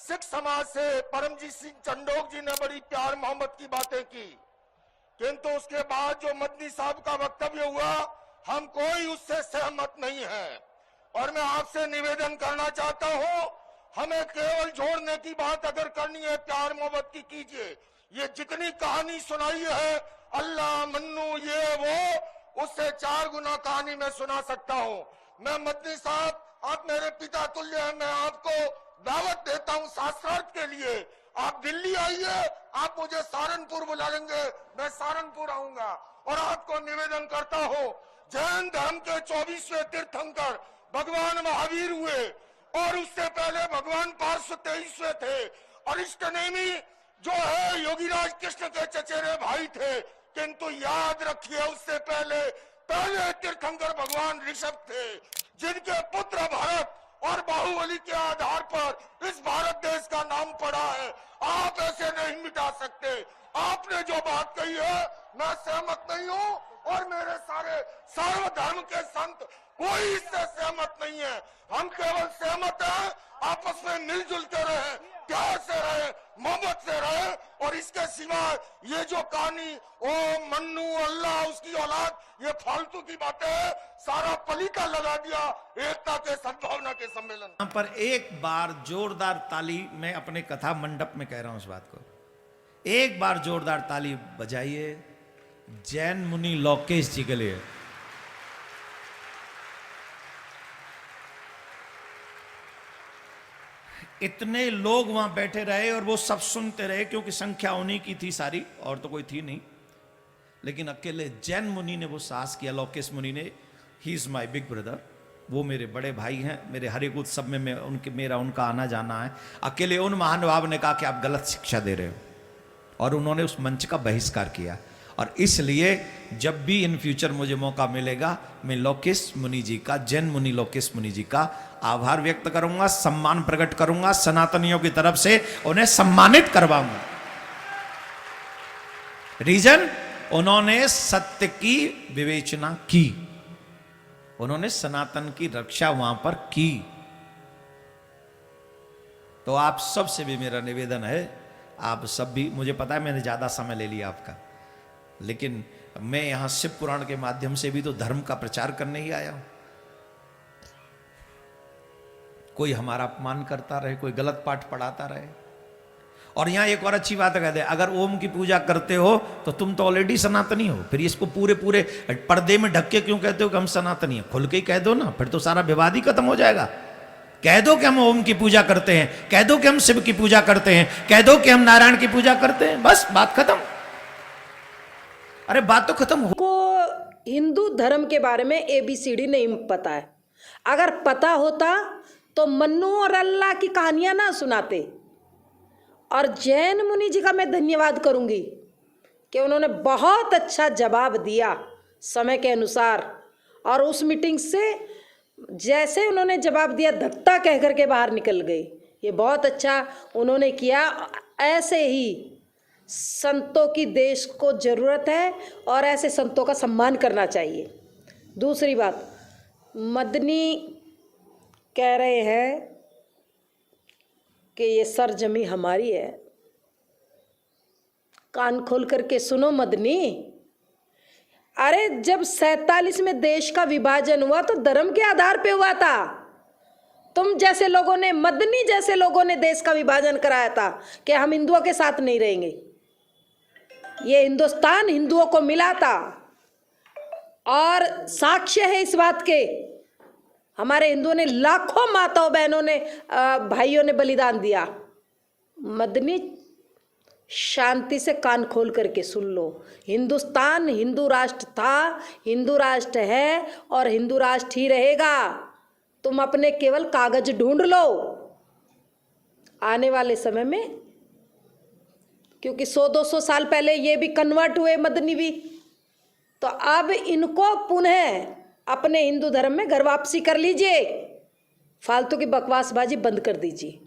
सिख समाज से परमजीत सिंह चंडोक जी ने बड़ी प्यार मोहब्बत की बातें की, किंतु उसके बाद जो मदनी साहब का वक्तव्य हुआ, हम कोई उससे सहमत नहीं है। और मैं आपसे निवेदन करना चाहता हूं, हमें केवल जोड़ने की बात अगर करनी है, प्यार मोहब्बत की कीजिए। ये जितनी कहानी सुनाई है, अल्लाह मन्नू ये वो, उससे 4 गुना कहानी मैं सुना सकता हूं। मैं मदनी साहब, आप मेरे पिता तुल्य हैं, मैं आपको दावत देता हूं शास्त्रार्थ के लिए। आप दिल्ली आइए, आप मुझे सहारनपुर बुला लेंगे, मैं सहारनपुर आऊंगा। और आपको निवेदन करता हूं, जैन धर्म के 24वें तीर्थंकर भगवान महावीर हुए, और उससे पहले भगवान पार्श्व 23वें थे। अरिष्टनेमी जो है योगीराज कृष्ण के चचेरे भाई थे, किंतु याद रखिए उससे पहले तीर्थंकर भगवान ऋषभ थे, जिनके पुत्र भरत और बाहुबली के आधार पर इस भारत देश का नाम पड़ा है। आप ऐसे नहीं मिटा सकते। आपने जो बात कही है, मैं सहमत नहीं हूं, और मेरे सारे सर्वधर्म के संत कोई इससे सहमत नहीं है। हम केवल सहमत हैं, आपस में मिलजुल के रहे, प्यार से रहे, मोहब्बत से रहे। और इसके सिवा ये जो कहानी ओ मन्नू अल्लाह उसकी औलाद, ये फालतू की बातें है, सारा पलीता लगा दिया एकता के सद्भावना के सम्मेलन। यहाँ पर एक बार जोरदार ताली, मैं अपने कथा मंडप में कह रहा हूं इस बात को, एक बार जोरदार ताली बजाइए जैन मुनि लोकेश जी के लिए। इतने लोग वहां बैठे रहे और वो सब सुनते रहे, क्योंकि संख्या उन्हीं की थी सारी, और तो कोई थी नहीं। लेकिन अकेले जैन मुनि ने वो साहस किया, लोकेश मुनि ने, he is my big brother, वो मेरे बड़े भाई हैं, मेरे हर एक उत्सव में मेरा उनका आना जाना है। अकेले उन महानुभाव ने कहा कि आप गलत शिक्षा दे रहे हो, और उन्होंने उस मंच का बहिष्कार किया। और इसलिए जब भी इन फ्यूचर मुझे मौका मिलेगा, मैं लोकेश मुनि जी का, जैन मुनि लोकेश मुनि जी का आभार व्यक्त करूंगा, सम्मान प्रकट करूंगा, सनातनियों की तरफ से उन्हें सम्मानित करवाऊंगा। रीजन, उन्होंने सत्य की विवेचना की, उन्होंने सनातन की रक्षा वहां पर की। तो आप सबसे भी मेरा निवेदन है, आप सब भी, मुझे पता है मैंने ज्यादा समय ले लिया आपका, लेकिन मैं यहां शिव पुराण के माध्यम से भी तो धर्म का प्रचार करने ही आया हूं। कोई हमारा अपमान करता रहे, कोई गलत पाठ पढ़ाता रहे। और यहां एक और अच्छी बात कह दे, अगर ओम की पूजा करते हो तो तुम तो ऑलरेडी सनातनी हो, फिर इसको पूरे पर्दे में ढक के क्यों कहते हो कि हम सनातनी हैं? खुल के ही कह दो ना, फिर तो सारा विवाद ही खत्म हो जाएगा। कह दो कि हम ओम की पूजा करते हैं, कह दो कि हम शिव की पूजा करते हैं, कह दो कि हम नारायण की पूजा करते हैं, बस बात खत्म। अरे बात तो खत्म हो। को हिंदू धर्म के बारे में ABCD नहीं पता है। अगर पता होता तो मन्नू और अल्लाह की कहानियां ना सुनाते। और जैन मुनि जी का मैं धन्यवाद करूंगी कि उन्होंने बहुत अच्छा जवाब दिया समय के अनुसार। और उस मीटिंग से जैसे उन्होंने जवाब दिया, धक्का कह करके बाहर निकल गई। ये बहुत अच्छा उन्होंने किया। ऐसे ही संतों की देश को ज़रूरत है, और ऐसे संतों का सम्मान करना चाहिए। दूसरी बात, मदनी कह रहे हैं कि ये सरजमी हमारी है। कान खोल करके सुनो मदनी, अरे जब 47 में देश का विभाजन हुआ तो धर्म के आधार पे हुआ था। तुम जैसे लोगों ने, मदनी जैसे लोगों ने देश का विभाजन कराया था कि हम हिंदुओं के साथ नहीं रहेंगे। ये हिंदुस्तान हिंदुओं को मिला था, और साक्ष्य है इस बात के, हमारे हिंदुओं ने, लाखों माताओं बहनों ने, भाइयों ने बलिदान दिया। मदनी शांति से कान खोल करके सुन लो, हिंदुस्तान हिंदू राष्ट्र था, हिंदू राष्ट्र है, और हिंदू राष्ट्र ही रहेगा। तुम अपने केवल कागज ढूंढ लो आने वाले समय में, क्योंकि 100-200 साल पहले ये भी कन्वर्ट हुए मदनी भी, तो अब इनको पुनः अपने हिंदू धर्म में घर वापसी कर लीजिए। फालतू की बकवासबाजी बंद कर दीजिए।